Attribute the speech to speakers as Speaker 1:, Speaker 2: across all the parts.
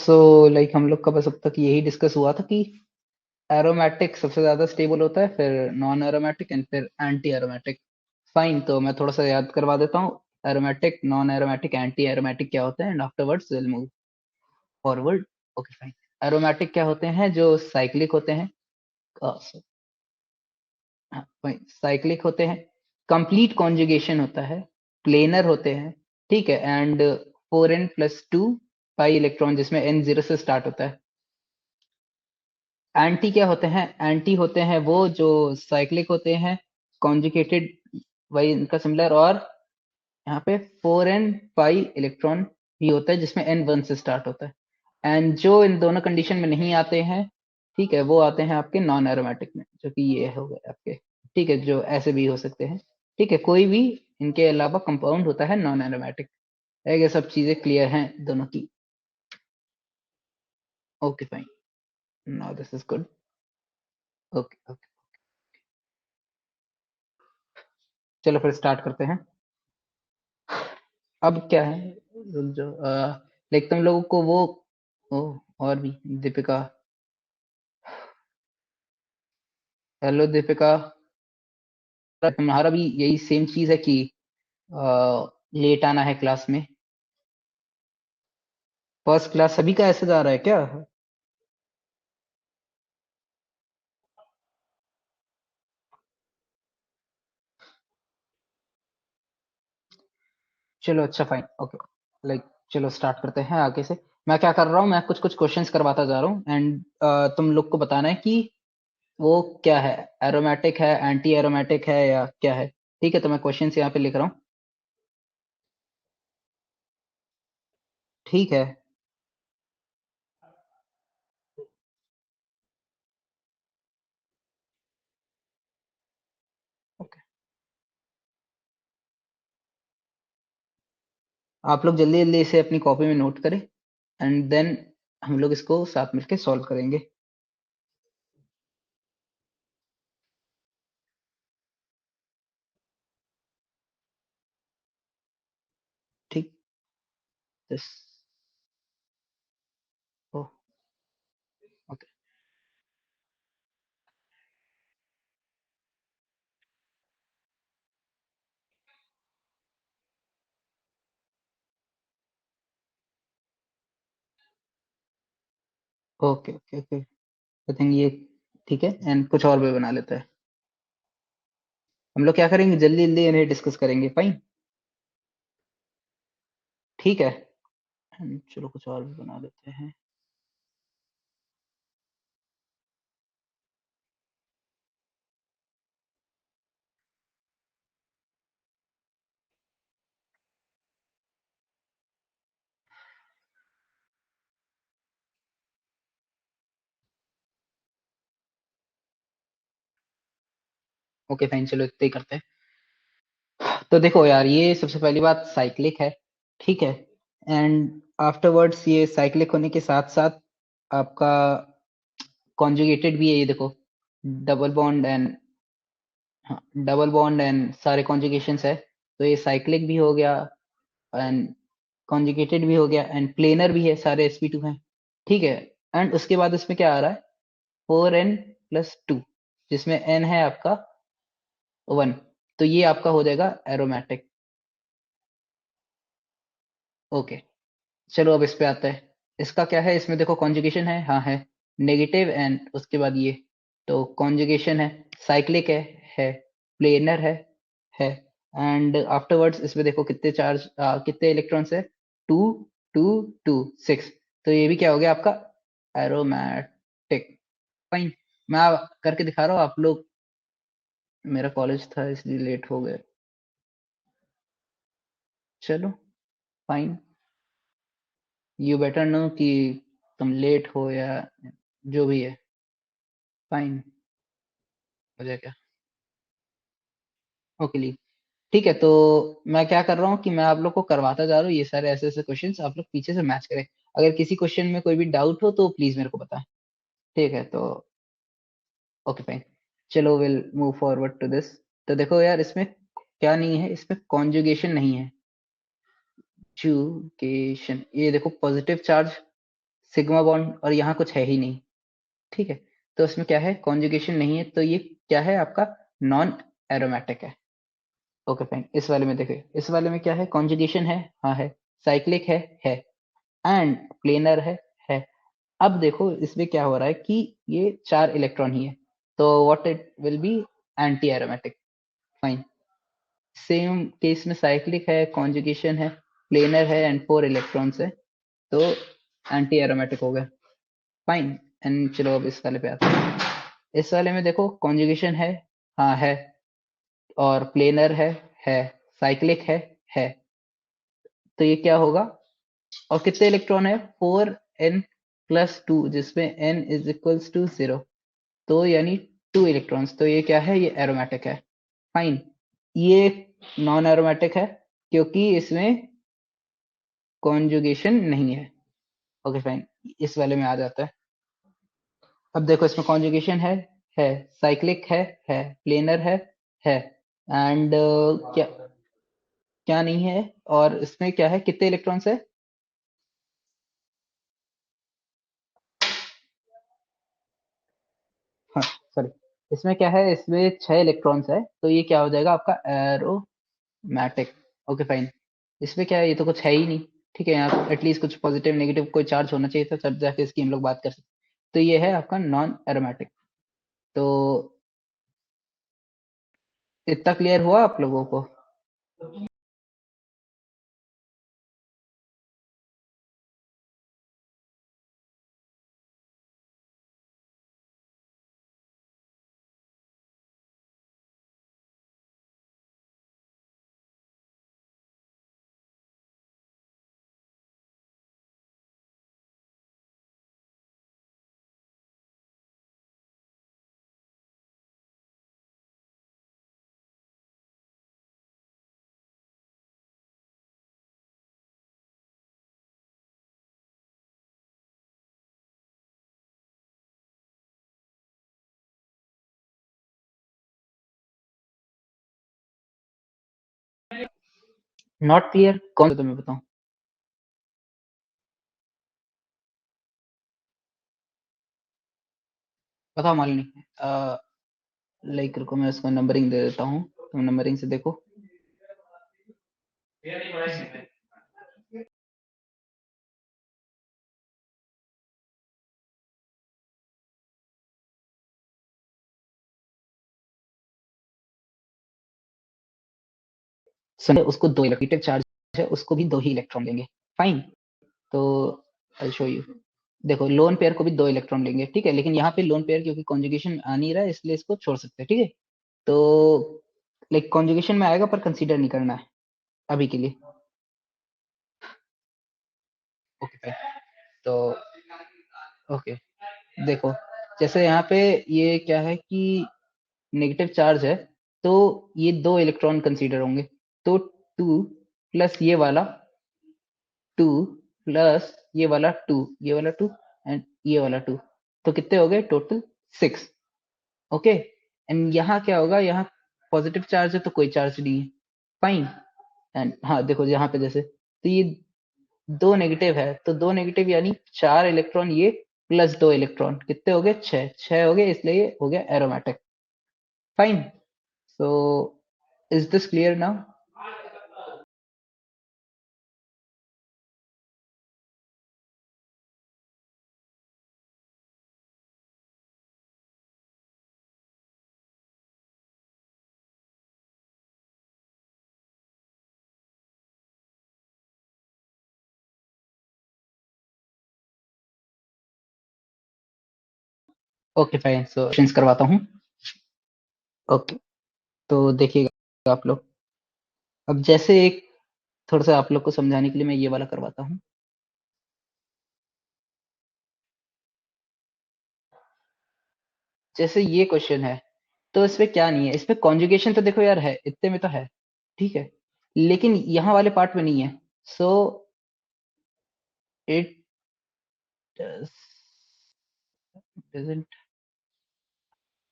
Speaker 1: So like हम लोग का बस अब तक यही डिस्कस हुआ था कि एरोमेटिक सबसे ज्यादा स्टेबल होता है, फिर नॉन एरोमेटिक एंड फिर एंटी एरोमेटिक। फाइन, तो मैं थोड़ा सा याद करवा देता हूँ। Aromatic, non aromatic, anti aromatic क्या होते हैं, and afterwards will move forward. Okay fine. Aromatic क्या होते हैं? जो साइक्लिक होते हैं। फाइन, साइक्लिक होते हैं, कंप्लीट कॉन्जुगेशन होता है, प्लेनर होते हैं, ठीक है, एंड 4n+2 पाई इलेक्ट्रॉन, जिसमें n 0 से स्टार्ट होता है। एंटी क्या होते हैं? एंटी होते हैं वो जो साइक्लिक होते हैं, कॉन्जुगेटेड, वही इनका सिमिलर, और यहाँ पे 4n पाई इलेक्ट्रॉन भी होता है जिसमें n 1 से स्टार्ट होता है। एंड जो इन दोनों कंडीशन में नहीं आते हैं, ठीक है, वो आते हैं आपके नॉन एरोमेटिक में, जो कि ये हो गए आपके, ठीक है, जो ऐसे भी हो सकते हैं, ठीक है, कोई भी इनके अलावा कंपाउंड होता है नॉन एरोमेटिक। ये सब चीजें क्लियर हैं दोनों की? Okay fine, now this is good. Okay okay, चलो फिर स्टार्ट करते हैं। अब क्या है, रुक जाओ, लाइक तुम लोगों को वो, ओ, और भी दीपिका, हेलो दीपिका, तुम्हारा भी यही सेम चीज है कि लेट आना है क्लास में? फर्स्ट क्लास सभी का ऐसे जा रहा है क्या? चलो अच्छा फाइन, ओके, लाइक चलो स्टार्ट करते हैं आगे से। मैं क्या कर रहा हूँ, मैं कुछ कुछ क्वेश्चंस करवाता जा रहा हूँ, एंड तुम लोग को बताना है कि वो क्या है, एरोमेटिक है, एंटी एरोमेटिक है, या क्या है। ठीक है, तो मैं क्वेश्चंस यहाँ पे लिख रहा हूँ। ठीक है, ओके, आप लोग जल्दी जल्दी इसे अपनी कॉपी में नोट करें, एंड देन हम लोग इसको साथ मिलके सॉल्व करेंगे। ठीक, this, oh, okay okay okay okay, I think ये ठीक है, एंड कुछ और भी बना लेते हैं। हम लोग क्या करेंगे, जल्दी जल्दी इन्हें डिस्कस करेंगे, फाइन, ठीक है। चलो कुछ और भी बना लेते हैं। ओके फाइन, चलो इतना ही करते हैं। तो देखो यार, ये सबसे पहली बात साइक्लिक है, ठीक है, एंड आफ्टरवर्ड्स ये साइक्लिक होने के साथ साथ आपका कॉन्जुगेटेड भी है, ये देखो, डबल बॉन्ड एंड, हाँ, डबल बॉन्ड एंड सारे कॉन्जुगेशंस है, तो ये साइक्लिक भी हो गया, एंड कॉन्जुगेटेड भी हो गया, एंड प्लेनर भी है, सारे sp2 हैं, ठीक है। एंड उसके बाद इसमें क्या आ रहा है, 4n+2, जिसमें n है आपका 1, तो ये आपका हो जाएगा एरोमेटिक। ओके, चलो अब इस पे आता है। इसका क्या है, इसमें देखो कॉन्जुगेशन है, हाँ है, नेगेटिव, एंड उसके बाद ये, तो कॉन्जुगेशन साइक्लिक है, प्लेनर है, एंड आफ्टरवर्ड्स इसमें देखो कितने चार्ज, कितने इलेक्ट्रॉन्स है, 2 2 2 6, तो ये भी क्या हो गया आपका, एरोमेटिक। फाइन, मैं करके दिखा रहा हूँ, आप लोग, मेरा कॉलेज था इसलिए लेट हो गए। चलो फाइन, यू बेटर नो कि तुम लेट हो या जो भी है, फाइन, हो जाएगा। ओके ली, ठीक है, तो मैं क्या कर रहा हूँ कि मैं आप लोग को करवाता जा रहा हूँ ये सारे ऐसे ऐसे क्वेश्चंस, आप लोग पीछे से मैच करें। अगर किसी क्वेश्चन में कोई भी डाउट हो तो प्लीज मेरे को बताएं, ठीक है, तो ओके फाइन, चलो will move forward to this. तो देखो यार, इसमें क्या नहीं है, इसमें कॉन्जुगेशन नहीं है, कॉन्जुगेशन, ये देखो पॉजिटिव चार्ज सिग्मा बॉन्ड और यहाँ कुछ है ही नहीं, ठीक है। तो उसमें क्या है, कॉन्जुगेशन नहीं है, तो ये क्या है आपका, नॉन एरोमेटिक है। Okay fine. इस वाले में देखिए, इस वाले में क्या है, कॉन्जुगेशन है, हाँ है, साइक्लिक है, एंड प्लेनर है। अब देखो इसमें क्या हो रहा है कि ये 4 इलेक्ट्रॉन ही है, तो what it will be, anti aromatic. Fine. Same case में साइक्लिक है, कॉन्जुगेशन है, प्लेनर है एंड 4 इलेक्ट्रॉन्स है, तो एंटी एरोमेटिक हो गया। फाइन। एंड चलो अब इस वाले पे आते हैं। इस वाले में देखो कॉन्जुगेशन है, हाँ है, और प्लेनर है, साइक्लिक है, तो ये क्या होगा, और कितने इलेक्ट्रॉन है, 4n+2, जिसमें n इज इक्वल्स टू 0, तो यानी 2 इलेक्ट्रॉन्स, तो ये क्या है, ये एरोमेटिक है। फाइन। ये नॉन एरोमेटिक है क्योंकि इसमें कॉन्जुगेशन नहीं है। Okay fine. इस वाले में आ जाता है। अब देखो इसमें कॉन्जुगेशन है, साइक्लिक है, प्लेनर है, एंड क्या क्या नहीं है, और इसमें क्या है, कितने इलेक्ट्रॉन्स है, हाँ सॉरी, इसमें क्या है, इसमें 6 इलेक्ट्रॉन्स है, तो ये क्या हो जाएगा आपका, एरोमेटिक। Okay fine. इसमें क्या है, ये तो कुछ है ही नहीं, ठीक है, यहाँ एटलीस्ट कुछ पॉजिटिव नेगेटिव कोई चार्ज होना चाहिए था, तब जाके इसकी हम लोग बात कर सकते। तो ये है आपका नॉन एरोमेटिक। तो इतना क्लियर हुआ आप लोगों को। नॉट क्लियर कौन सा, तुम्हें बताऊं। बताओ मालिनी। लाइक रुको, मैं उसको नंबरिंग दे देता हूँ, तुम नंबरिंग से देखो। सुनिए, उसको 2 इलेक्ट्रिक चार्ज है, उसको भी 2 ही इलेक्ट्रॉन लेंगे। फाइन। तो आई शो यू। देखो लोन पेयर को भी 2 इलेक्ट्रॉन लेंगे, ठीक है, लेकिन यहाँ पे लोन पेयर क्योंकि कॉन्जुगेशन आ नहीं रहा है, इसलिए इसको छोड़ सकते हैं, ठीक है। तो लाइक कॉन्जुगेशन में आएगा पर कंसीडर नहीं करना है अभी के लिए। Okay fine. तो ओके, देखो जैसे यहाँ पे ये क्या है कि नेगेटिव चार्ज है, तो ये 2 इलेक्ट्रॉन कंसीडर होंगे, तो 2 प्लस ये वाला 2 प्लस ये वाला 2 एंड ये वाला 2, तो कितने हो गए टोटल, 6। ओके। एंड यहाँ क्या होगा, यहाँ पॉजिटिव चार्ज है तो कोई चार्ज नहीं है। फाइन। एंड हाँ देखो यहाँ पे जैसे, तो ये 2 नेगेटिव है, तो 2 नेगेटिव यानी 4 इलेक्ट्रॉन ये, प्लस 2 इलेक्ट्रॉन, कितने हो गए, 6 हो गए, इसलिए ये हो गया aromatic. Fine. So is this clear now. Okay fine, so questions करवाता हूँ। ओके, तो देखिएगा आप लोग, अब जैसे एक थोड़ा सा आप लोग को समझाने के लिए मैं ये वाला करवाता हूँ। जैसे ये क्वेश्चन है, तो इसमें क्या नहीं है, इसमें कॉन्जुगेशन तो देखो यार है, इतने में तो है, ठीक है, लेकिन यहाँ वाले पार्ट में नहीं है। So it doesn't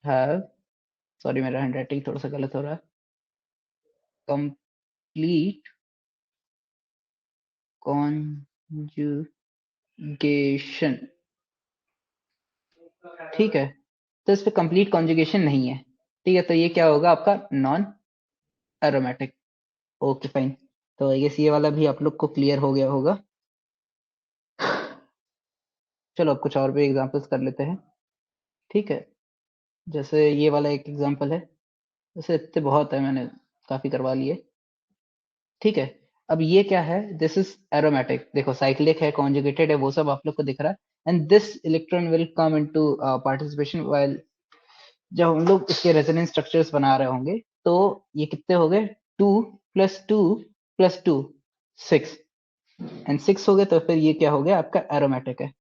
Speaker 1: have, sorry मेरा हैंडराइटिंग थोड़ा सा गलत हो रहा है, कंप्लीट कॉन्जुगेशन कॉन्जुगेशन, ठीक है, तो इस पे कंप्लीट कॉन्जुगेशन नहीं है, ठीक है, तो ये क्या होगा आपका नॉन एरोमेटिक। ओके फाइन, तो आई गेस ये वाला भी आप लोग को क्लियर हो गया होगा। चलो अब कुछ और भी एग्जांपल्स कर लेते हैं, ठीक है, जैसे ये वाला एक एग्जांपल है, वैसे इतने बहुत है, मैंने काफी करवा लिए, ठीक है। अब ये क्या है, दिस इज एरोमेटिक, देखो साइक्लिक है, कॉन्जुगेटेड है, वो सब आप लोग को दिख रहा है, and this electron will come into participation while, जब हम लोग इसके रेजोनेंस स्ट्रक्चर्स बना रहे होंगे, तो ये कितने हो गए, 2 + 2 + 2 6, एंड 6 हो गए, तो फिर ये क्या हो गया आपका एरोमेटिक है।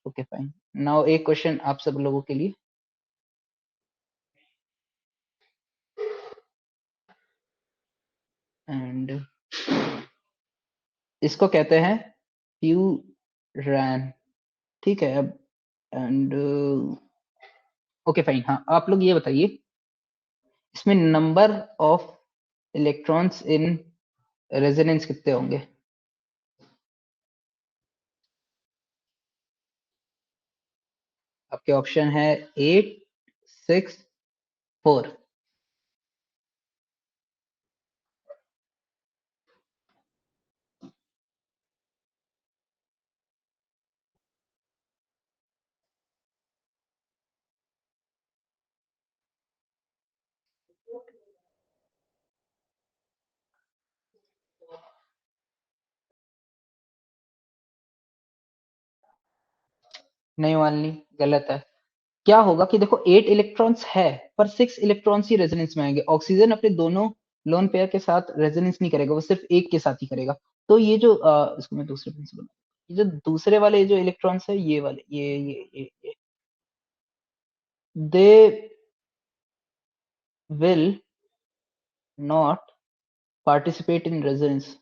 Speaker 1: ओके फाइन, नाउ एक क्वेश्चन आप सब लोगों के लिए, एंड इसको कहते हैं फ्यूरैन, ठीक है। अब एंड ओके फाइन, हाँ आप लोग ये बताइए, इसमें number of electrons in resonance कितने होंगे। आपके ऑप्शन है 8, 6, 4। नहीं माननी, गलत है। क्या होगा कि देखो 8 इलेक्ट्रॉन्स है, पर 6 इलेक्ट्रॉन्स ही रेजोनेंस में आएंगे, ऑक्सीजन अपने दोनों लोन पेयर के साथ रेजोनेंस नहीं करेगा, वो सिर्फ एक के साथ ही करेगा। तो ये जो इसको मैं दूसरे प्रिंसिपल, ये जो दूसरे वाले जो इलेक्ट्रॉन्स है, ये वाले, ये they will not participate in resonance,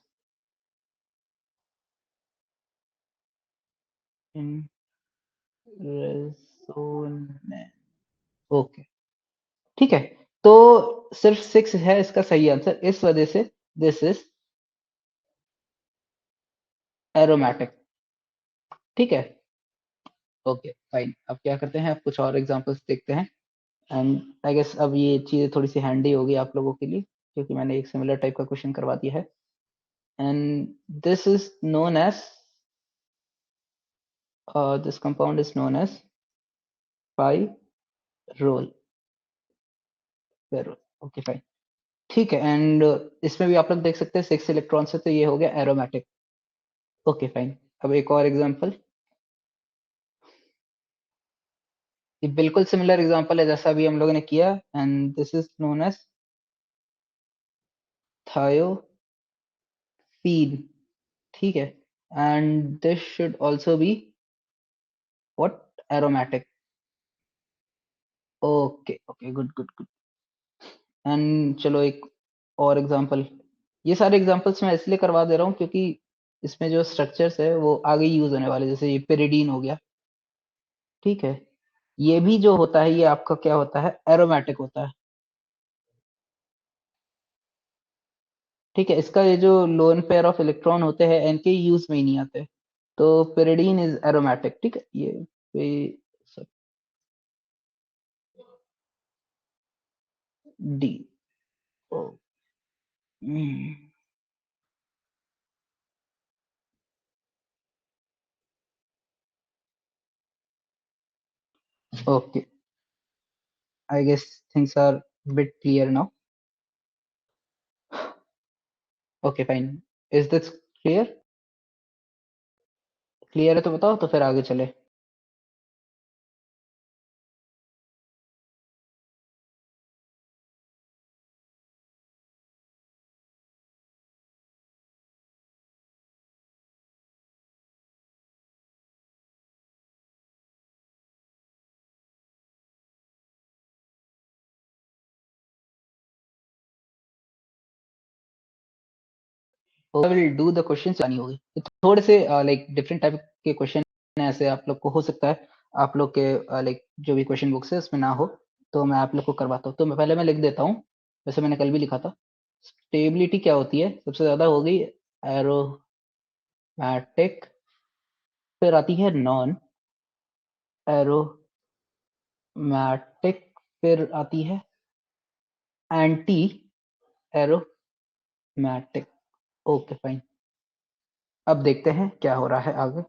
Speaker 1: in resonance, okay, ठीक है, तो सिर्फ 6 है इसका सही आंसर, इस वजह से दिस इज एरोमेटिक, ठीक है। ओके फाइन, अब क्या करते हैं, अब कुछ और एग्जांपल्स देखते हैं, एंड आई गेस अब ये चीज़ें थोड़ी सी हैंडी होगी आप लोगों के लिए, क्योंकि मैंने एक सिमिलर टाइप का क्वेश्चन करवा दिया है, and this is known as this compound is known as pyrrole, okay fine, ठीक है, एंड इसमें भी आप लोग देख सकते हैं 6 इलेक्ट्रॉन से, तो ये हो गया एरोमेटिक। ओके फाइन, अब एक और एग्जांपल, ये बिल्कुल सिमिलर एग्जांपल है जैसा अभी हम लोगों ने किया, and this is known as thiophene, ठीक है, and this should also be what, aromatic. Okay okay, good good good, and चलो एक और एग्जांपल, ये सारे एग्जांपल्स मैं इसलिए करवा दे रहा हूँ क्योंकि इसमें जो स्ट्रक्चर्स है वो आगे यूज होने वाले, जैसे ये पेरिडीन हो गया, ठीक है, ये भी जो होता है ये आपका क्या होता है, एरोमेटिक होता है, ठीक है, इसका ये जो लोन पेयर ऑफ इलेक्ट्रॉन होते हैं इनके यूज में ही नहीं आते, तो पेरिडीन इज एरोमेटिक, ठीक है, ये D, oh, okay, I guess things are bit clear now. Okay fine, is this clear, clear है तो बताओ, तो फिर आगे चले। I will do the questions आनी होगी, तो थोड़े से लाइक डिफरेंट टाइप के क्वेश्चन ऐसे आप लोग को हो सकता है, आप लोग के लाइक जो भी क्वेश्चन बुक्स है उसमें ना हो, तो मैं आप लोग को करवाता हूँ, तो मैं पहले मैं लिख देता हूँ, वैसे मैंने कल भी लिखा था, स्टेबिलिटी क्या होती है, सबसे ज्यादा हो गई एरोमेटिक फिर आती है नॉन एरोमैटिक, फिर आती है एंटी एरोमैटिक। Okay fine. अब देखते हैं क्या हो रहा है आगे।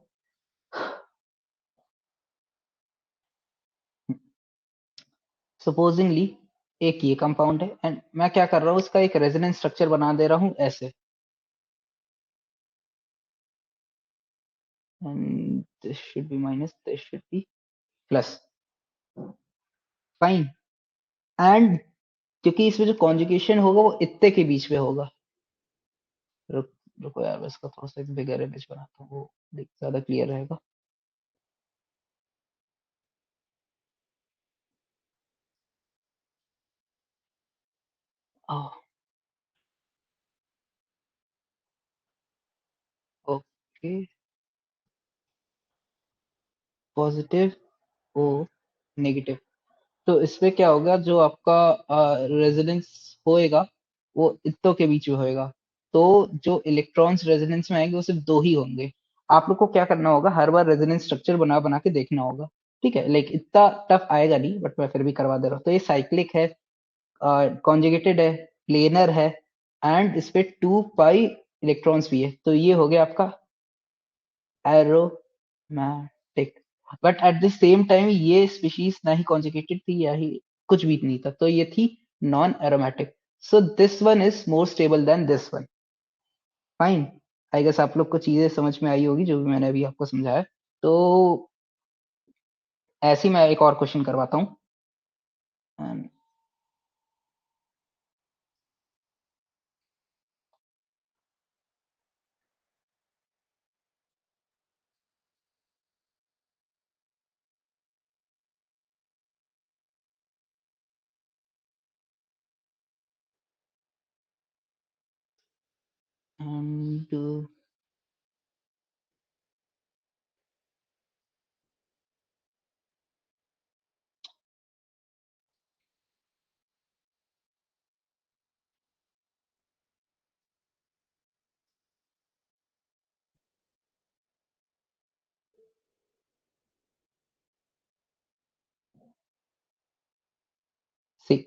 Speaker 1: सपोजिंगली एक ये कंपाउंड है एंड मैं क्या कर रहा हूँ, इसका एक रेजोनेंस स्ट्रक्चर बना दे रहा हूँ ऐसे, and this should be minus, this should be plus. Fine. And क्योंकि इसमें जो कॉन्जुगेशन होगा वो इत्ते के बीच में होगा। रुक रुको यार, मैं इसका थोड़ा सा एक बिगर इमेज बनाता हूँ, वो ज्यादा क्लियर रहेगा। Okay, positive or negative. तो इसमें क्या होगा, जो आपका रेजोनेंस होएगा वो इत्तों के बीच में होएगा। तो जो इलेक्ट्रॉन्स रेजोनेंस में आएंगे वो सिर्फ दो ही होंगे। आप लोग को क्या करना होगा, हर बार रेजोनेंस स्ट्रक्चर बना बना के देखना होगा। ठीक है, लाइक इतना टफ आएगा नहीं, बट मैं फिर भी करवा दे रहा हूँ। तो ये साइक्लिक है, कॉन्जुगेटेड है, प्लेनर है, एंड इस पे 2 पाई इलेक्ट्रॉन्स भी है। तो ये हो गया आपका aromatic. But at the same time ये स्पीशीज ना ही कॉन्जुगेटेड थी या ही कुछ भी नहीं था, तो ये थी non aromatic. So this one is more stable than this one. Fine. I guess आप लोग को चीजें समझ में आई होगी जो भी मैंने अभी आपको समझाया। तो ऐसे ही मैं एक और क्वेश्चन करवाता हूँ। And see,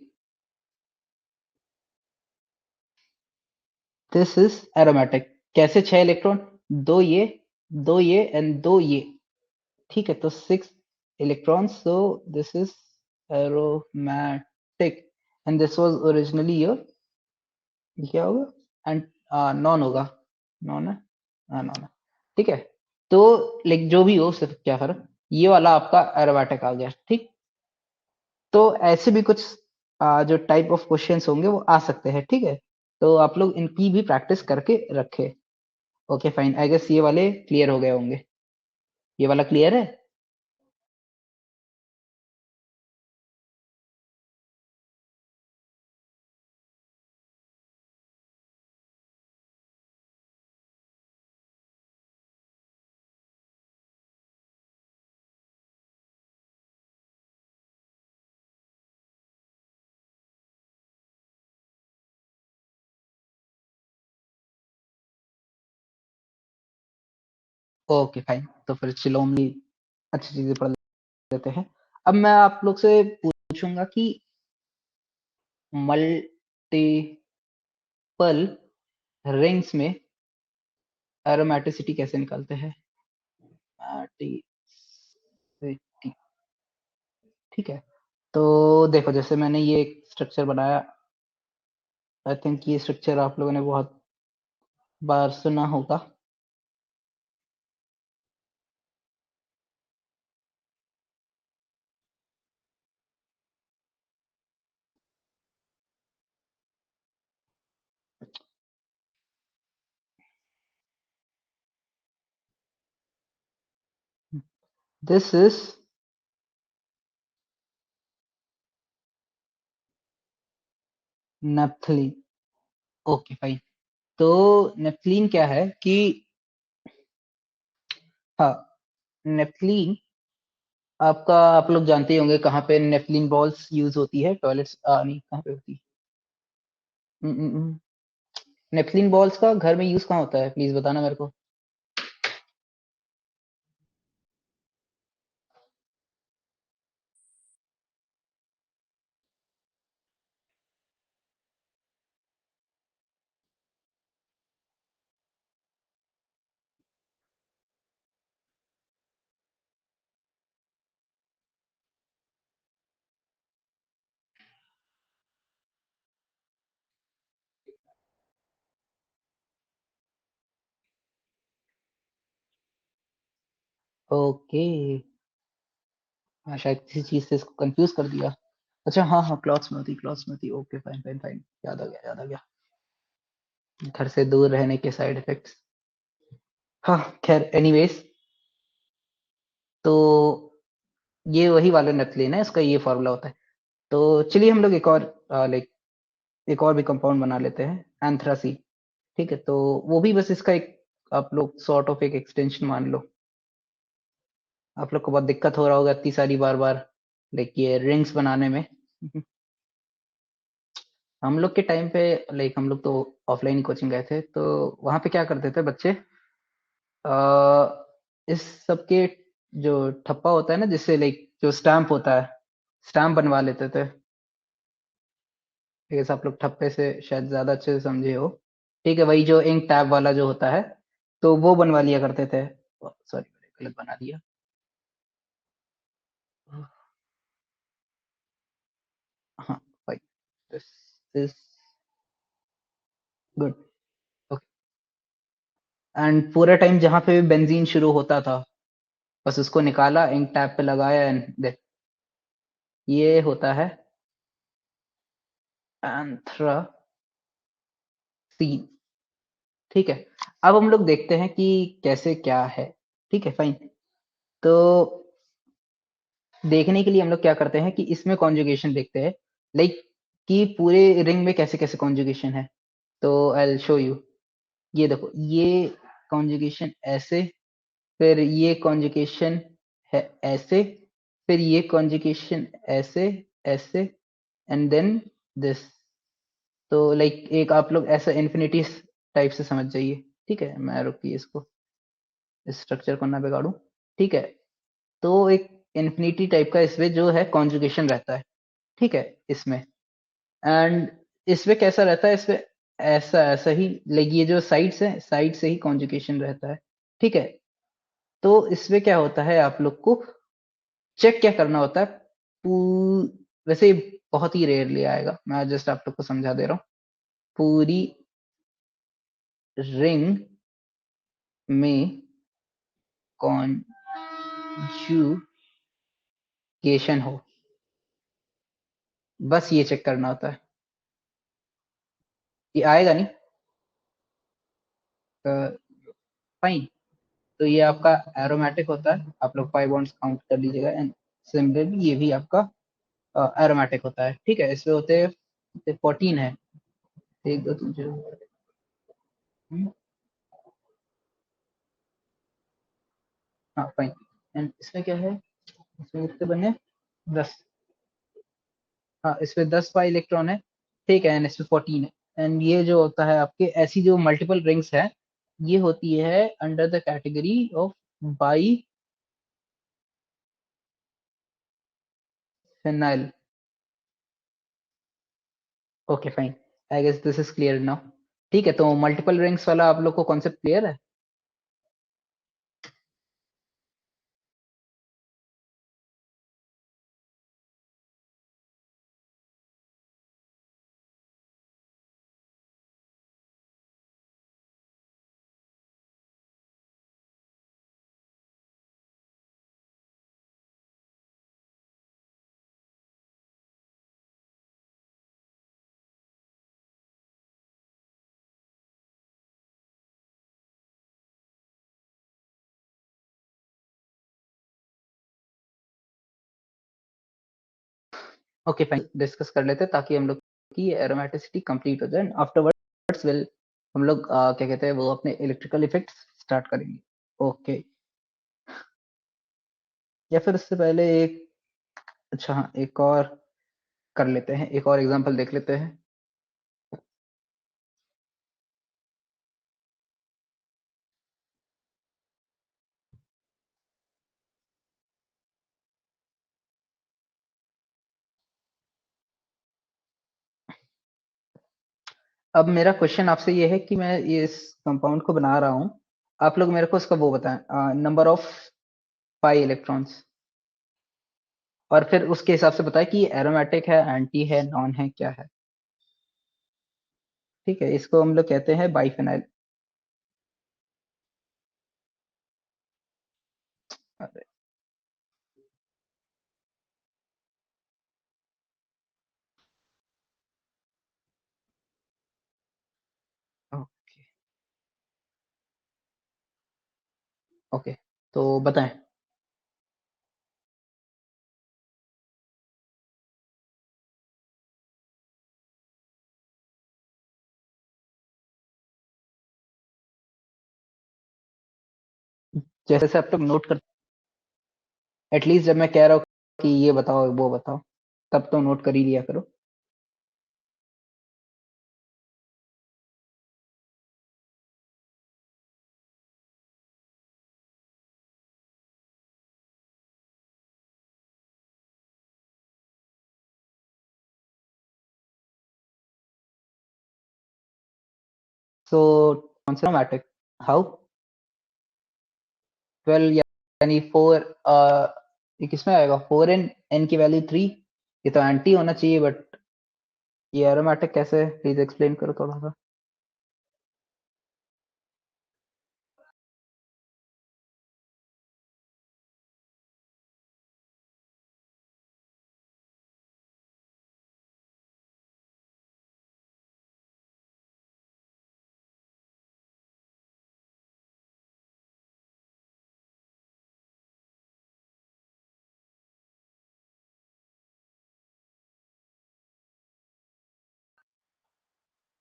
Speaker 1: this is aromatic. कैसे 6 इलेक्ट्रॉन, दो ये, दो ये एंड दो ये। ठीक है, तो 6 electrons, so this is aromatic. And this was originally your, क्या होगा, एंड नॉन होगा। नॉन है, हाँ नॉन है। ठीक है, तो लाइक जो भी हो, सिर्फ क्या फर्क, ये वाला आपका एरोमेटिक आ गया। ठीक, तो ऐसे भी कुछ जो टाइप ऑफ क्वेश्चंस होंगे वो आ सकते हैं। ठीक है, तो आप लोग इनकी भी प्रैक्टिस करके रखे। ओके फाइन, आई गेस ये वाले क्लियर हो गए होंगे। ये वाला क्लियर है। ओके फाइन, तो फिर चलो हम भी अच्छी चीजें पढ़ लेते हैं। अब मैं आप लोग से पूछूंगा कि मल्टीपल रिंग्स में एरोमेटिसिटी कैसे निकालते हैं। एरोमेटिसिटी। ठीक है, तो देखो जैसे मैंने ये एक स्ट्रक्चर बनाया। आई थिंक ये स्ट्रक्चर आप लोगों ने बहुत बार सुना होगा। This is naphthalene. Okay fine. तो नेप्थलीन क्या है कि, हाँ, नेप्थलीन आपका, आप लोग जानते ही होंगे कहाँ पे नेफ्लिन बॉल्स यूज होती है, टॉयलेट्स नहीं कहाँ पे होती है। नेफ्लिन बॉल्स का घर में यूज कहाँ होता है, प्लीज बताना मेरे को। ओके। हाँ, शायद किसी चीज से इसको कंफ्यूज कर दिया। अच्छा, हाँ हाँ, cloth smoothie, okay, fine fine fine, याद आ गया, याद आ गया। घर से दूर रहने के साइड इफेक्ट्स। हाँ, खैर एनीवेज, तो ये वही वाला नक्लेन है, इसका ये फॉर्मूला होता है। तो चलिए हम लोग एक और लाइक एक और भी कंपाउंड बना लेते हैं, एंथ्रासी। ठीक है, तो वो भी बस इसका एक, आप लोग सॉर्ट ऑफ एक एक्सटेंशन मान लो। आप लोग को बहुत दिक्कत हो रहा होगा इतनी सारी बार बार लाइक ये रिंग्स बनाने में। हम लोग के टाइम पे, लाइक हम लोग तो ऑफलाइन ही कोचिंग गए थे, तो वहां पे क्या करते थे बच्चे, इस सब के जो ठप्पा होता है ना, जिससे लाइक जो स्टैम्प होता है, स्टैम्प बनवा लेते थे। ठीक है, सब लोग ठप्पे से शायद ज्यादा अच्छे से समझे हो। ठीक है, वही जो इंक टैब वाला जो होता है, तो वो बनवा लिया करते थे। सॉरी, गलत बना दिया। हाँ भाई, this is good. Okay. And पूरा टाइम जहां पे भी बेंजीन शुरू होता था, बस उसको निकाला, इंक टैब पे लगाया, एंड ये होता है एंथ्रासीन। ठीक है, अब हम लोग देखते हैं कि कैसे क्या है। ठीक है, फाइन। तो देखने के लिए हम लोग क्या करते हैं कि इसमें कॉन्जुगेशन देखते हैं, लाइक कि पूरे रिंग में कैसे कैसे कॉन्जुगेशन है। तो आई विल शो यू। ये देखो, ये कॉन्जुगेशन ऐसे, फिर ये कॉन्जुगेशन है ऐसे, फिर ये कॉन्जुगेशन ऐसे, ऐसे, एंड देन दिस। तो लाइक एक आप लोग ऐसा इन्फिनिटी टाइप से समझ जाइए। ठीक है, मैं रुकिए इसको, इस स्ट्रक्चर को ना बिगाड़ूं। ठीक है, तो एक इन्फिनिटी टाइप का इसमें जो है कॉन्जुगेशन रहता है। ठीक है, इसमें, एंड इसमें कैसा रहता है, इसमें ऐसा ऐसा ही, लाइक ये जो साइड्स है, साइड से ही कॉन्जुगेशन रहता है। ठीक है, तो इसमें क्या होता है, आप लोग को चेक क्या करना होता है। वैसे ये बहुत ही रेयरली आएगा, मैं जस्ट आप लोग को समझा दे रहा हूँ। पूरी रिंग में कॉन्जुगेशन हो, बस ये चेक करना होता है। ये आएगा नहीं, फाइन। तो ये आपका एरोमेटिक होता है, आप लोग 5 बॉन्ड्स काउंट कर लीजिएगा, एंड सिमिलरली ये भी आपका एरोमेटिक होता है। ठीक है, इसमें होते हैं 14 है, 1 2 3 4। हाँ, फाइन। एंड इसमें क्या है, इसमें कितने बने, 10। हाँ, इसमें 10 इलेक्ट्रॉन है। ठीक है, एंड इसमें 14 है। एंड ये जो होता है आपके, ऐसी जो मल्टीपल रिंग्स है, ये होती है under the category of biphenyl. Okay, fine. I guess this is clear now. ठीक है, तो मल्टीपल रिंग्स वाला आप लोग को कॉन्सेप्ट क्लियर है। ओके, फाइन, डिस्कस कर लेते हैं ताकि हम लोग की एरोमेटिसिटी कंप्लीट हो जाए। आफ्टरवर्ड्स विल हम लोग क्या कहते हैं, वो अपने इलेक्ट्रिकल इफेक्ट्स स्टार्ट करेंगे। ओके, या फिर उससे पहले एक, अच्छा हाँ, एक और कर लेते हैं, एक और एग्जांपल देख लेते हैं। अब मेरा क्वेश्चन आपसे ये है कि मैं ये इस कंपाउंड को बना रहा हूँ, आप लोग मेरे को उसका वो बताएं, नंबर ऑफ पाई इलेक्ट्रॉन्स, और फिर उसके हिसाब से बताएं कि एरोमेटिक है, एंटी है, नॉन है, क्या है। ठीक है, इसको हम लोग कहते हैं बाइफेनाइल। ओके, तो बताएं। जैसे से आप लोग नोट कर, एटलीस्ट जब मैं कह रहा हूँ कि ये बताओ वो बताओ, तब तो नोट कर ही लिया करो। सो कौन सा मैट्रिक, हाउ 12, यानी 4, ये किसमें आएगा? 4 n की वैल्यू 3, ये तो एंटी होना चाहिए, बट ये एरोमेटिक कैसे? प्लीज एक्सप्लेन करो थोड़ा सा।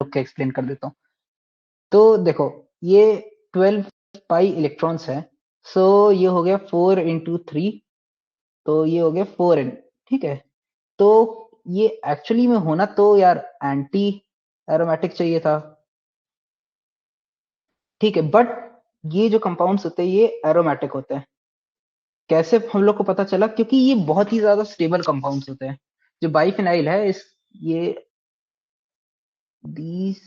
Speaker 1: ओके, एक्सप्लेन कर देता हूँ। तो देखो, ये 12 पाई इलेक्ट्रॉन्स है। सो ये हो गया 4 into 3, तो ये हो गया 4n। ठीक है, तो ये एक्चुअली में होना तो यार एंटी एरोमेटिक चाहिए था। ठीक है, बट ये जो कंपाउंड्स होते हैं ये एरोमेटिक होते हैं। कैसे हम लोग को पता चला? क्योंकि ये बहुत ही ज्यादा स्टेबल कंपाउंड्स होते हैं। जो बाइफिनाइल है इस, ये दीज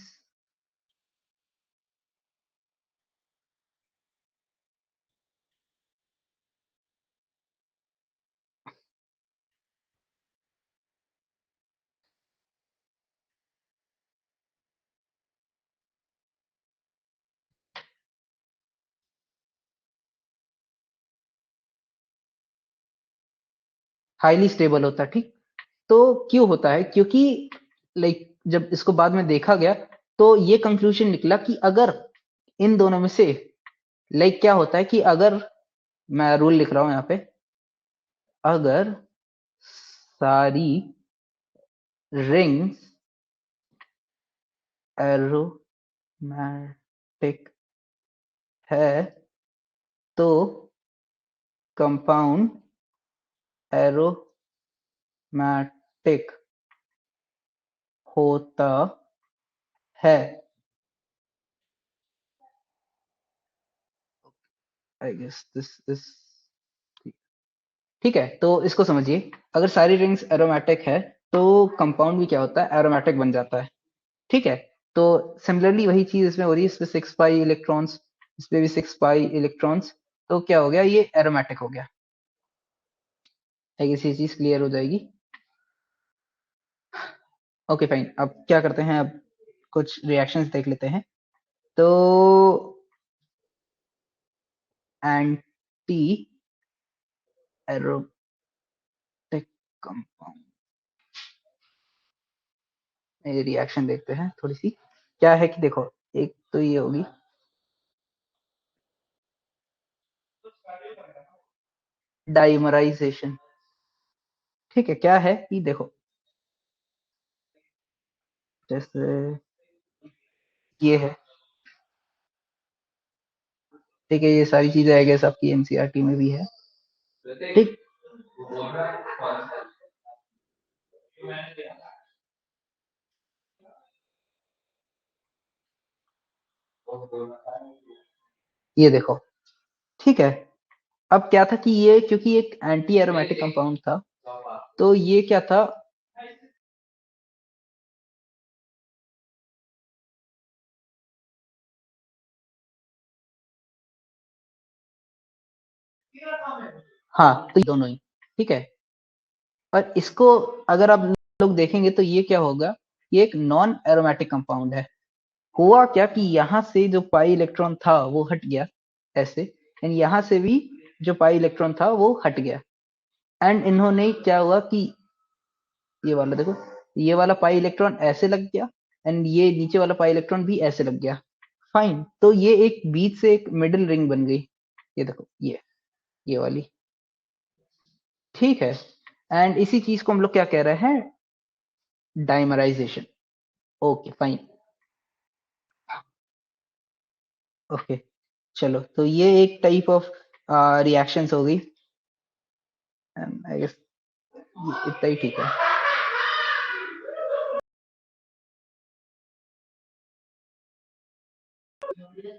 Speaker 1: हाईली स्टेबल होता है। ठीक, तो क्यों होता है? क्योंकि लाइक जब इसको बाद में देखा गया, तो ये कंक्लूजन निकला कि अगर इन दोनों में से, लाइक क्या होता है कि अगर, मैं रूल लिख रहा हूं यहाँ पे, अगर सारी रिंग्स एरोमेटिक है तो कंपाउंड एरोमेटिक होता है। आई गेस दिस इज, ठीक है, तो इसको समझिए। अगर सारी रिंग्स एरोमेटिक है तो कंपाउंड भी क्या होता है? एरोमेटिक बन जाता है। ठीक है, तो सिमिलरली वही चीज इसमें हो रही है। इसमें 6 पाई इलेक्ट्रॉन्स, इस पे भी 6 पाई इलेक्ट्रॉन्स, तो क्या हो गया? ये एरोमेटिक हो गया। आई गेस ये चीज क्लियर हो जाएगी। ओके फाइन, अब क्या करते हैं? अब कुछ रिएक्शंस देख लेते हैं। तो एंटी एरोमेटिक कंपाउंड रिएक्शन देखते हैं थोड़ी सी। क्या है कि देखो, एक तो ये होगी डाइमराइजेशन। ठीक है, क्या है कि देखो, जैसे ये है। ठीक है, ये सारी चीजें आई गेस आपकी एनसीईआरटी में भी है। ठीक, ये देखो। ठीक है, अब क्या था कि ये क्योंकि एक एंटी एरोमेटिक कंपाउंड था, तो ये क्या था? हाँ, तो ये दोनों ही। ठीक है, और इसको अगर आप लोग देखेंगे तो ये क्या होगा? ये एक नॉन एरोमेटिक कंपाउंड है। हुआ क्या कि यहाँ से जो पाई इलेक्ट्रॉन था वो हट गया, ऐसे, एंड यहाँ से भी जो पाई इलेक्ट्रॉन था वो हट गया। एंड इन्होंने क्या हुआ कि ये वाला देखो, ये वाला पाई इलेक्ट्रॉन ऐसे लग गया, एंड ये नीचे वाला पाई इलेक्ट्रॉन भी ऐसे लग गया। फाइन, तो ये एक बीच से एक मिडिल रिंग बन गई। ये देखो ये वाली, ठीक है। एंड इसी चीज को हम लोग क्या कह रहे हैं, डाइमराइजेशन। Okay fine. ओके चलो, तो ये एक टाइप ऑफ रिएक्शंस हो गई, आई गेस इतना ही ठीक है।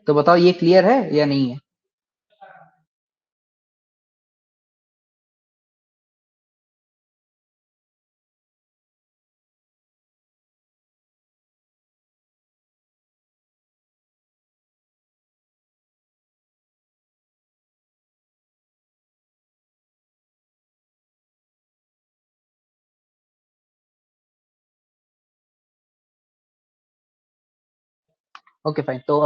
Speaker 1: तो बताओ ये क्लियर है या नहीं है? Okay fine. तो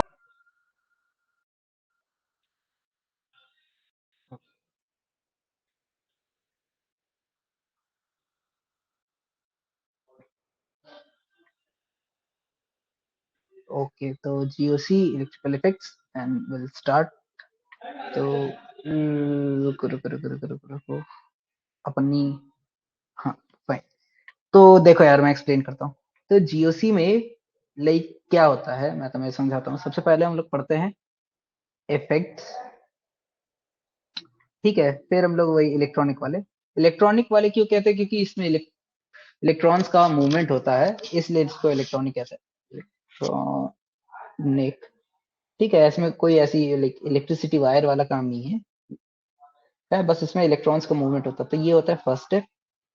Speaker 1: ओके, तो GOC electrical effects and will start. तो रुको रुको रुको रुको रुको रुको अपनी, हाँ फाइन। तो देखो यार मैं एक्सप्लेन करता हूँ। तो जीओसी में लाइक क्या होता है, मैं तुम्हें समझाता हूँ। सबसे पहले हम लोग पढ़ते हैं इफेक्ट्स, ठीक है। फिर हम लोग वही इलेक्ट्रॉनिक वाले क्यों कहते हैं, क्योंकि इसमें इलेक्ट्रॉन्स का मूवमेंट होता है, इसलिए इसको इलेक्ट्रॉनिक कहते हैं, इलेक्ट्रॉनिक। ठीक है, इसमें कोई ऐसी इलेक्ट्रिसिटी वायर वाला काम नहीं है, बस इसमें इलेक्ट्रॉन्स का मूवमेंट होता है। तो ये होता है फर्स्ट स्टेप।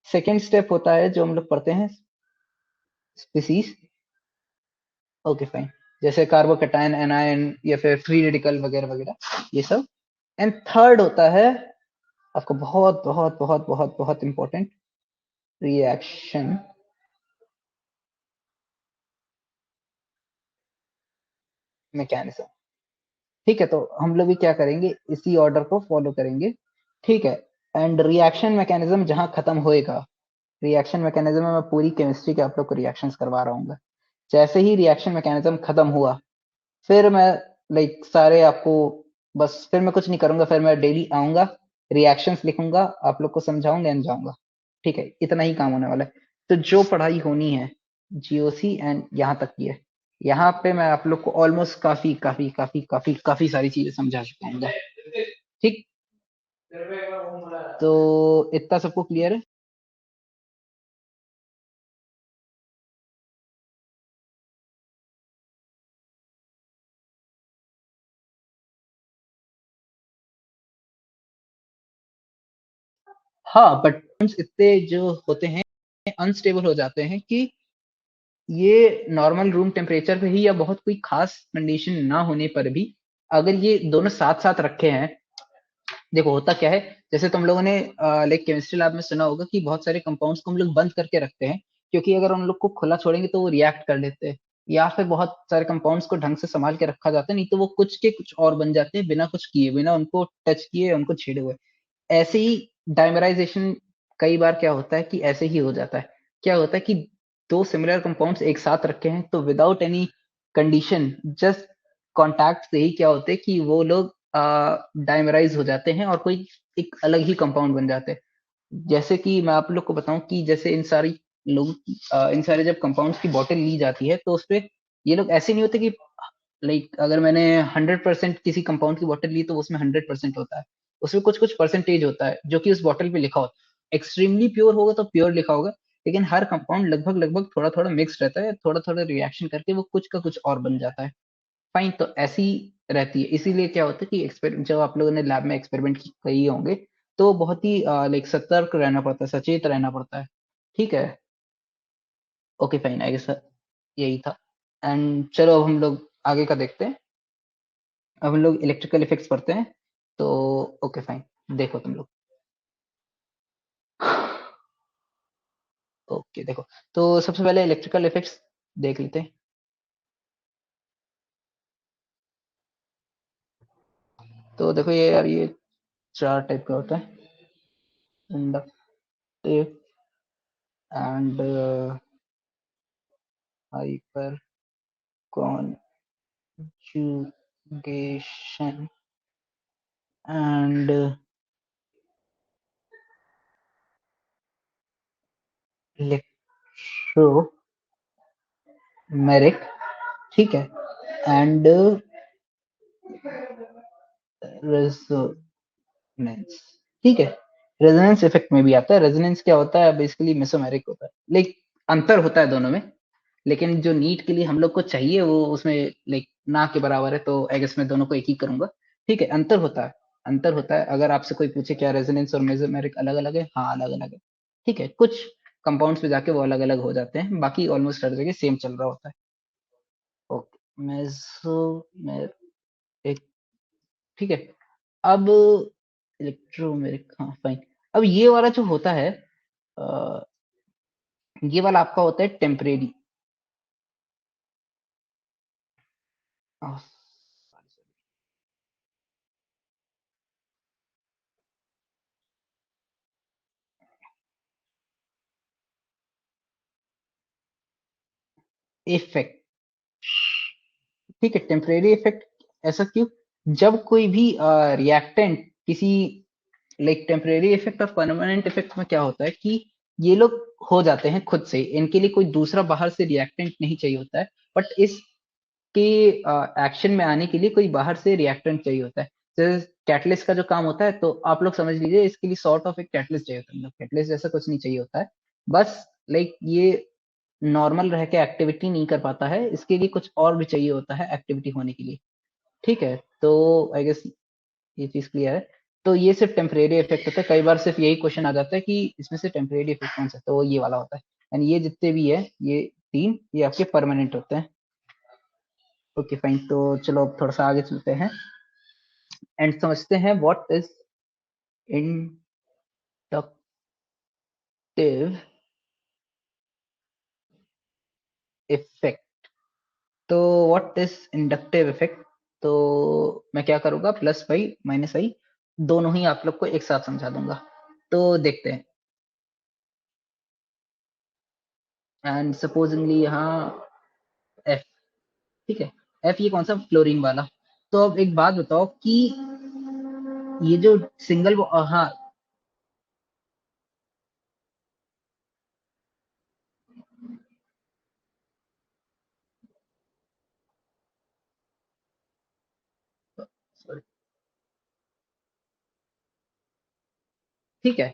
Speaker 1: सेकेंड स्टेप होता है जो हम लोग पढ़ते हैं स्पीसीज। ओके फाइन, जैसे कार्बोकैटायन, एनायन या फिर फ्री रेडिकल वगैरह वगैरह ये सब। एंड थर्ड होता है आपको बहुत बहुत बहुत बहुत बहुत इंपॉर्टेंट, रिएक्शन मैकेनिज्म। ठीक है, तो हम लोग भी क्या करेंगे, इसी ऑर्डर को फॉलो करेंगे, ठीक है। एंड रिएक्शन मैकेनिज्म जहां खत्म होएगा, रिएक्शन मैकेनिज्म में मैं पूरी केमिस्ट्री के आप लोग को रिएक्शंस करवा रहा हूँ। जैसे ही रिएक्शन मैकेनिज्म खत्म हुआ, फिर मैं लाइक सारे आपको, बस फिर मैं कुछ नहीं करूंगा, फिर मैं डेली आऊंगा, रिएक्शंस लिखूंगा, आप लोग को समझाऊंगा एंड जाऊंगा। ठीक है, इतना ही काम होने वाला है। तो जो पढ़ाई होनी है जीओसी एंड यहाँ तक की है, यहाँ पे मैं आप लोग को ऑलमोस्ट काफी काफी काफी काफी काफी सारी चीजें समझा चुका हूँ। ठीक, तो इतना सबको क्लियर है? हाँ, बट इतने जो होते हैं अनस्टेबल हो जाते हैं कि ये नॉर्मल रूम टेम्परेचर पे ही या बहुत कोई खास कंडीशन ना होने पर भी, अगर ये दोनों साथ साथ रखे हैं, देखो होता क्या है, जैसे तुम लोगों ने लाइक केमिस्ट्री लैब में सुना होगा कि बहुत सारे कंपाउंड्स को हम लोग बंद करके रखते हैं, क्योंकि अगर उन लोग को खुला छोड़ेंगे तो वो रिएक्ट कर लेते हैं। या फिर बहुत सारे कंपाउंड्स को ढंग से संभाल के रखा जाता है, नहीं तो वो कुछ के कुछ और बन जाते हैं, बिना कुछ किए, बिना उनको टच किए, उनको छेड़े हुए। ऐसे ही डाइमराइजेशन कई बार क्या होता है कि ऐसे ही हो जाता है। क्या होता है कि दो सिमिलर कंपाउंड्स एक साथ रखे हैं, तो without any condition, just contact से ही क्या होते हैं कि वो लोग डाइमराइज हो जाते हैं और कोई एक अलग ही कंपाउंड बन जाते हैं। जैसे कि मैं आप लोग को बताऊं कि जैसे इन सारे जब कंपाउंड्स की बॉटल ली जाती है, तो उसपे ये लोग ऐसे नहीं होते कि लाइक अगर मैंने 100% किसी कंपाउंड की बॉटल ली तो उसमें 100% होता है। उसमें कुछ कुछ परसेंटेज होता है जो कि उस बॉटल पे लिखा होता है। एक्सट्रीमली प्योर होगा तो प्योर लिखा होगा, लेकिन हर कंपाउंड लगभग लगभग थोड़ा थोड़ा मिक्स रहता है, थोड़ा थोड़ा रिएक्शन करके वो कुछ का कुछ और बन जाता है। फाइन, तो ऐसी रहती है। इसीलिए क्या होता है कि जब आप लोगों ने लैब में एक्सपेरिमेंट किए होंगे, तो बहुत ही लाइक सतर्क रहना पड़ता है, सचेत रहना पड़ता है। ठीक है, ओके फाइन, आई गेस यही था। एंड चलो अब हम लोग आगे का देखते हैं। अब हम लोग इलेक्ट्रिकल इफेक्ट्स पढ़ते हैं। तो ओके फाइन, देखो तुम लोग। ओके देखो, तो सबसे पहले इलेक्ट्रिकल इफेक्ट्स देख लेते हैं। तो देखो ये यार, ये चार टाइप का होता है, inductive and hyper conjugation and electromeric, ठीक है, एंड रेजोनेंस, ठीक है। रेजोनेंस इफेक्ट में भी आता है। रेजोनेंस क्या होता है, बेसिकली मेसोमेरिक होता है, लाइक अंतर होता है दोनों में, लेकिन जो नीट के लिए हम लोग को चाहिए वो उसमें लाइक ना के बराबर है, तो आई गेस मैं दोनों को एक ही करूंगा। ठीक है, अंतर होता है, अंतर होता है। अगर आपसे कोई पूछे क्या रेजोनेंस और मेसोमेरिक अलग अलग है, हाँ अलग अलग है। ठीक है, कुछ कंपाउंड्स पे जाके वो अलग अलग हो जाते हैं, बाकी ऑलमोस्ट हर जगह सेम चल रहा होता है। ओके, मेसोमेरिक, ठीक है। अब इलेक्ट्रोमेरिक, हाँ फाइन। अब ये वाला जो होता है, अ, ये वाला आपका होता है टेम्परेरी इफेक्ट। ठीक है, टेम्परेरी इफेक्ट ऐसा क्यों? जब कोई भी रिएक्टेंट किसी, लाइक टेम्परेरी इफेक्ट और परमानेंट इफेक्ट में क्या होता है कि ये लोग हो जाते हैं खुद से, इनके लिए कोई दूसरा बाहर से रिएक्टेंट नहीं चाहिए होता है। बट इसके एक्शन में आने के लिए कोई बाहर से रिएक्टेंट चाहिए होता है। जैसे कैटलिस्ट का जो काम होता है, तो आप लोग समझ लीजिए इसके लिए सॉर्ट ऑफ एक कैटलिस्ट चाहिए होता है, मतलब कैटलिस्ट जैसा कुछ नहीं चाहिए होता है। बस लाइक ये नॉर्मल रह के एक्टिविटी नहीं कर पाता है, इसके लिए कुछ और भी चाहिए होता है एक्टिविटी होने के लिए। ठीक है, तो आई गेस ये चीज क्लियर है। तो ये सिर्फ टेम्परेरी इफेक्ट होता है। कई बार सिर्फ यही क्वेश्चन आ जाता है कि इसमें से टेम्परेरी इफेक्ट कौन सा है, तो वो ये वाला होता है। एंड ये जितने भी है, ये तीन, ये आपके परमानेंट होते हैं। ओके फाइन, तो चलो अब थोड़ा सा आगे चलते हैं एंड समझते हैं व्हाट इज इंडक्टिव इफेक्ट। तो व्हाट इज इंडक्टिव इफेक्ट, तो मैं क्या करूंगा, प्लस आई माइनस आई दोनों ही आप लोग को एक साथ समझा दूंगा। तो देखते हैं। एंड सपोजिंगली यहाँ एफ, ठीक है, एफ ये कौन सा, फ्लोरीन वाला। तो अब एक बात बताओ कि ये जो सिंगल, हाँ sorry, ठीक है।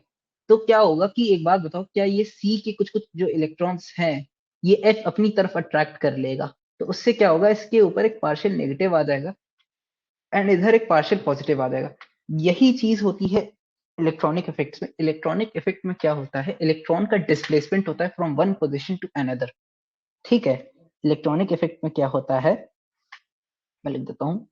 Speaker 1: तो क्या होगा कि एक बात बताओ, क्या ये सी के कुछ कुछ जो इलेक्ट्रॉन्स हैं, ये एफ अपनी तरफ अट्रैक्ट कर लेगा, तो उससे क्या होगा, इसके ऊपर एक पार्शियल नेगेटिव आ जाएगा एंड इधर एक पार्शियल पॉजिटिव आ जाएगा। यही चीज होती है इलेक्ट्रॉनिक इफेक्ट्स में। इलेक्ट्रॉनिक इफेक्ट में क्या होता है, इलेक्ट्रॉन का डिस्प्लेसमेंट होता है from one position to another. ठीक है, इलेक्ट्रॉनिक इफेक्ट में क्या होता है, मैं लिख देता हूँ।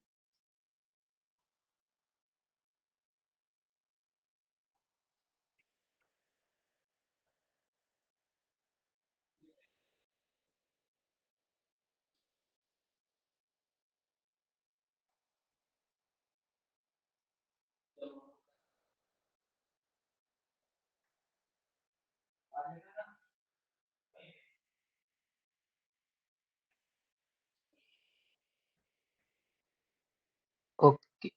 Speaker 1: ओके,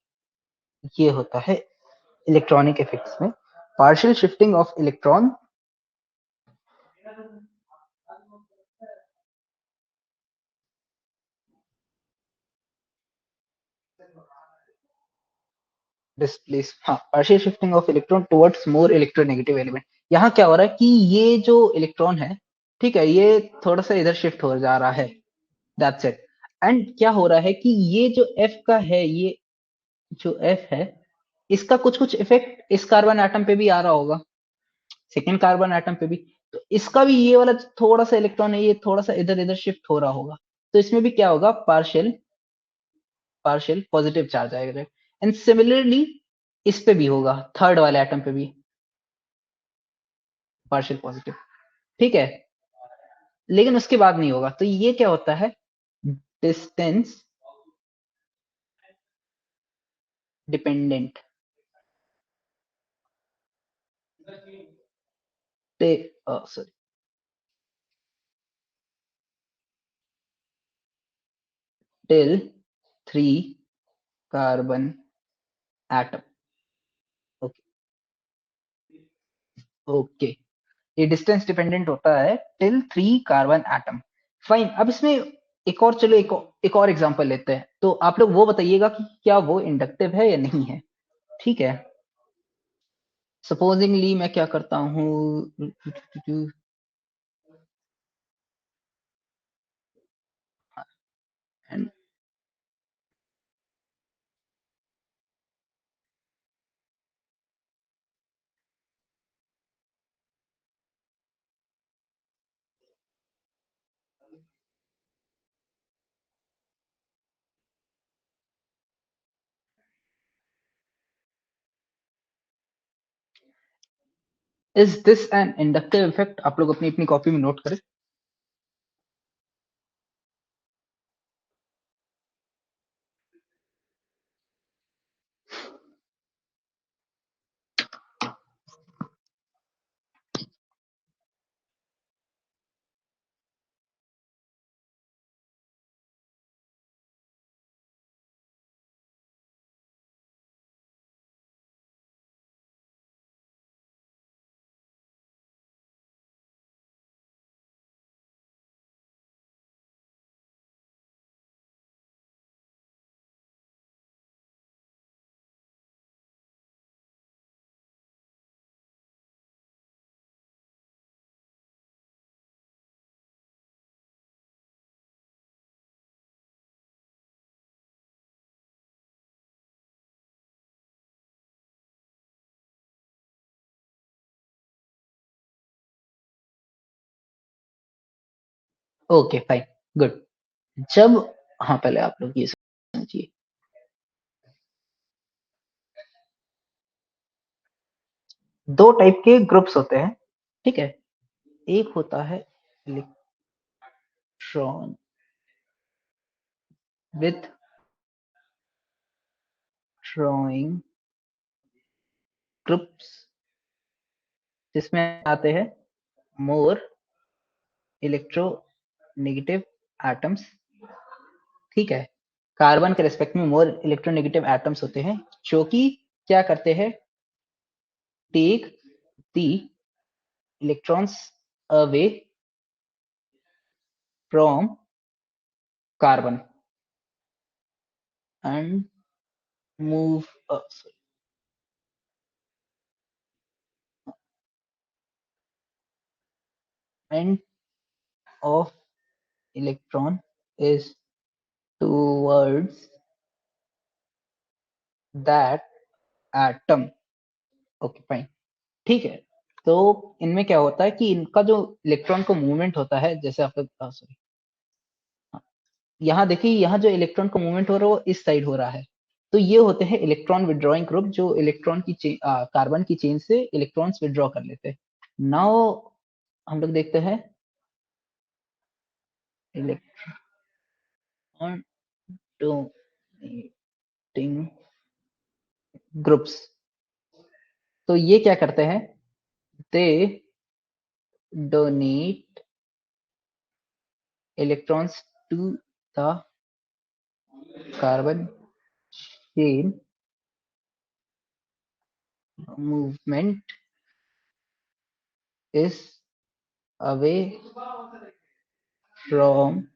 Speaker 1: ये होता है इलेक्ट्रॉनिक इफेक्ट्स में partial shifting of electron displace, हाँ partial shifting of electron towards more electronegative element. यहाँ क्या हो रहा है कि ये जो इलेक्ट्रॉन है, ठीक है, ये थोड़ा सा इधर शिफ्ट हो जा रहा है, दैट्स इट। एंड क्या हो रहा है कि ये जो एफ का है, ये जो एफ है, इसका कुछ कुछ इफेक्ट इस कार्बन एटम पे भी आ रहा होगा, सेकेंड कार्बन एटम पे भी। तो इसका भी ये वाला थोड़ा सा इलेक्ट्रॉन है, ये थोड़ा सा इधर इधर शिफ्ट हो रहा होगा। तो इसमें भी क्या होगा, पार्शियल पार्शियल पॉजिटिव चार्ज आएगा। एंड सिमिलरली इस पे भी होगा, थर्ड वाले एटम पे भी पार्शियल पॉजिटिव। ठीक है, लेकिन उसके बाद नहीं होगा। तो ये क्या होता है, distance dependent, sorry, till three carbon atom. Okay, ये डिस्टेंस डिपेंडेंट होता है टिल 3 कार्बन एटम। फाइन, अब इसमें एक और, चलो एक और एग्जांपल लेते हैं, तो आप लोग वो बताइएगा कि क्या वो इंडक्टिव है या नहीं है। ठीक है, सपोजिंगली मैं क्या करता हूँ, is this an inductive effect, आप लोग अपनी अपनी कॉपी में नोट करें। Okay fine, good. जब, हाँ पहले आप लोग ये समझिए, दो टाइप के ग्रुप्स होते हैं, ठीक है। एक होता है इलेक्ट्रॉन विथ ड्रॉइंग ग्रुप्स, जिसमें आते हैं मोर इलेक्ट्रोनेगेटिव एटम्स, ठीक है। कार्बन के रेस्पेक्ट में मोर इलेक्ट्रोनेगेटिव एटम्स होते हैं, जो कि क्या करते हैं, take the electrons away from carbon and move and of electron is towards that atom. Okay fine, ठीक है। तो इनमें क्या होता है कि इनका जो इलेक्ट्रॉन का मूवमेंट होता है, जैसे आप लोग, सॉरी, यहाँ देखिए, यहाँ जो इलेक्ट्रॉन का मूवमेंट हो रहा है वो इस साइड हो रहा है, तो ये होते हैं इलेक्ट्रॉन विड्रॉइंग ग्रुप, जो इलेक्ट्रॉन की कार्बन की चेन से इलेक्ट्रॉन्स विड्रॉ कर लेते हैं। नाउ हम लोग देखते हैं इलेक्ट्रॉन डोनेटिंग ग्रुप्स, तो ये क्या करते हैं, they donate electrons to the carbon chain movement is away from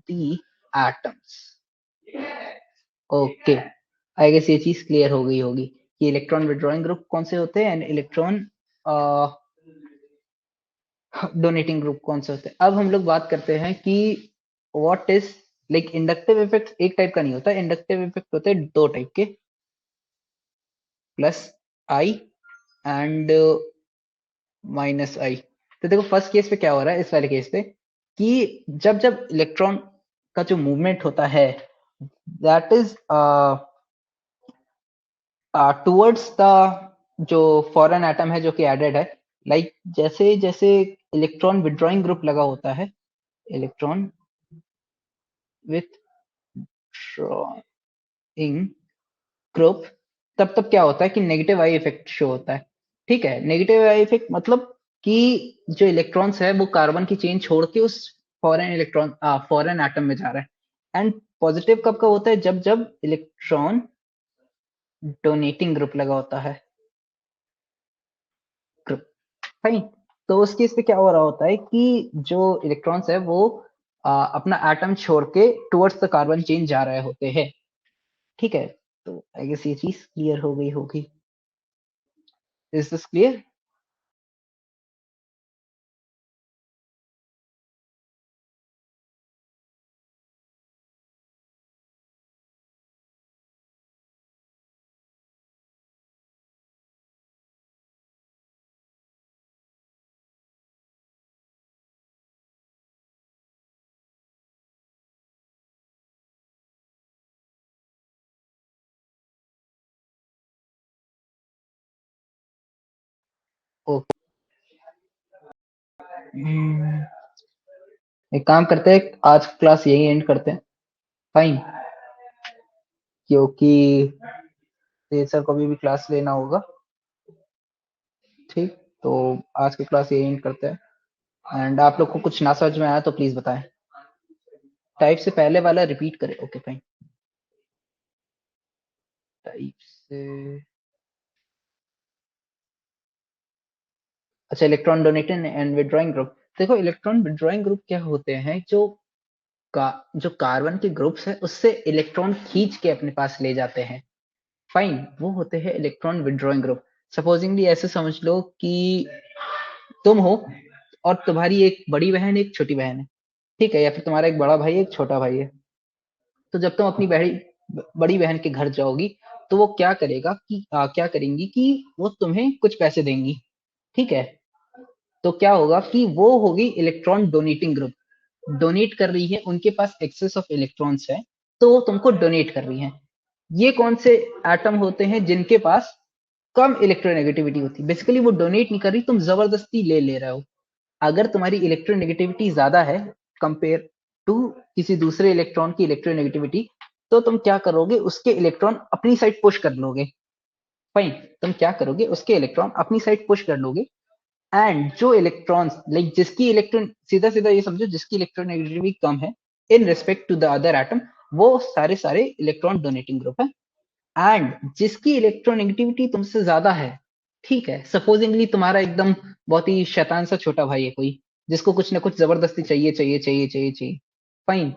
Speaker 1: the atoms। Okay, I guess ये चीज क्लियर हो गई होगी कि इलेक्ट्रॉन विड्रॉइंग ग्रुप कौन से होते हैं एंड इलेक्ट्रॉन डोनेटिंग ग्रुप कौन से होते हैं। अब हम लोग बात करते हैं कि what is, like inductive effect एक टाइप का नहीं होता, इंडक्टिव इफेक्ट होते हैं दो टाइप के, प्लस आई एंड माइनस आई। तो देखो फर्स्ट केस पे क्या हो रहा है, इस वाले केस पे, कि जब जब इलेक्ट्रॉन का जो मूवमेंट होता है, दैट इज टुवर्ड्स द जो फॉरेन एटम है जो कि एडेड है, लाइक जैसे जैसे इलेक्ट्रॉन विड्रॉइंग ग्रुप लगा होता है, इलेक्ट्रॉन विथ ड्रॉइंग ग्रुप, तब तब क्या होता है कि नेगेटिव आई इफेक्ट शो होता है। ठीक है, नेगेटिव आई इफेक्ट मतलब कि जो इलेक्ट्रॉन्स है वो कार्बन की चेन छोड़ के उस फॉरेन एटम में जा रहा है। एंड पॉजिटिव कब का होता है, जब जब इलेक्ट्रॉन डोनेटिंग ग्रुप लगा होता है, ग्रुप, फाइन। तो उस केस पे क्या हो रहा होता है कि जो इलेक्ट्रॉन्स है वो अपना एटम छोड़ के टुवर्ड्स द कार्बन चेन जा रहे होते हैं। ठीक है, तो आई गेस ये चीज क्लियर हो गई होगी। Is this clear? ओके, एक काम करते हैं, आज क्लास यही एंड करते हैं। फाइन, क्योंकि तेज सर को भी क्लास लेना होगा। ठीक, तो आज की क्लास यही एंड करते हैं। एंड आप लोग को कुछ ना समझ में आया तो प्लीज बताएं। टाइप से पहले वाला रिपीट करें। Okay fine. टाइप से, अच्छा, electron donating and withdrawing group. देखो, इलेक्ट्रॉन विड्रॉइंग ग्रुप क्या होते हैं, का जो कार्बन के ग्रुप्स है उससे इलेक्ट्रॉन खींच के अपने पास ले जाते हैं। फाइन, वो होते हैं इलेक्ट्रॉन विड्रॉइंग ग्रुप। सपोजिंगली ऐसे समझ लो कि तुम हो और तुम्हारी एक बड़ी बहन एक छोटी बहन है। ठीक है, या फिर तुम्हारा एक बड़ा भाई एक छोटा भाई है। तो जब तुम अपनी बड़ी बहन के घर जाओगी, तो वो क्या करेगा कि क्या करेंगी कि वो तुम्हें कुछ पैसे देंगी। ठीक है, तो क्या होगा कि वो होगी इलेक्ट्रॉन डोनेटिंग ग्रुप। डोनेट कर रही है, उनके पास एक्सेस ऑफ इलेक्ट्रॉन्स है, तो वो तुमको डोनेट कर रही है। ये कौन से एटम होते हैं जिनके पास कम इलेक्ट्रोनेगेटिविटी होती है? बेसिकली वो डोनेट नहीं कर रही, तुम जबरदस्ती ले ले रहे हो। अगर तुम्हारी इलेक्ट्रोनेगेटिविटी ज्यादा है कंपेयर टू किसी दूसरे इलेक्ट्रॉन की इलेक्ट्रोनेगेटिविटी, तो तुम क्या करोगे, उसके इलेक्ट्रॉन अपनी साइड पुश कर लोगे। फाइन, तुम क्या करोगे, उसके इलेक्ट्रॉन अपनी साइड पुश कर लोगे। एंड जो इलेक्ट्रॉन्स, लाइक जिसकी इलेक्ट्रॉन, सीधा सीधा ये समझो, जिसकी इलेक्ट्रोनेगेटिविटी कम है in respect to the other atom, वो सारे सारे इलेक्ट्रॉन डोनेटिंग ग्रुप है। एंड जिसकी इलेक्ट्रोनेगेटिविटी तुमसे ज्यादा है, ठीक है, सपोजिंगली तुम्हारा एकदम बहुत ही शैतान सा छोटा भाई है कोई, जिसको कुछ ना कुछ जबरदस्ती चाहिए चाहिए चाहिए चाहिए चाहिए। फाइन,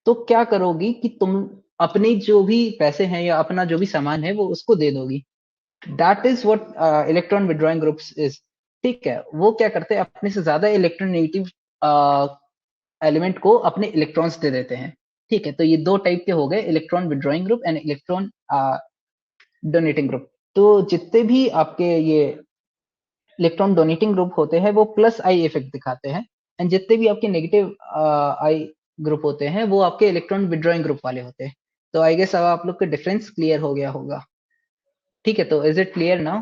Speaker 1: तो क्या करोगी कि तुम अपने जो भी पैसे हैं या अपना जो भी सामान है वो उसको दे दोगी। That is what electron withdrawing groups is. ठीक है, वो क्या करते हैं, अपने से ज्यादा इलेक्ट्रोनेगेटिव एलिमेंट को अपने इलेक्ट्रॉन्स दे देते हैं। ठीक है, तो ये दो टाइप के हो गए, electron withdrawing group and electron donating group. तो जितने भी आपके ये इलेक्ट्रॉन डोनेटिंग ग्रुप होते हैं वो प्लस आई इफेक्ट दिखाते हैं, एंड जितने भी आपके नेगेटिव आई ग्रुप होते हैं वो आपके इलेक्ट्रॉन विड्रॉइंग ग्रुप वाले होते हैं। तो आई गेस अब आप लोग का डिफरेंस क्लियर हो गया होगा। ठीक है, तो इज इट क्लियर नाउ?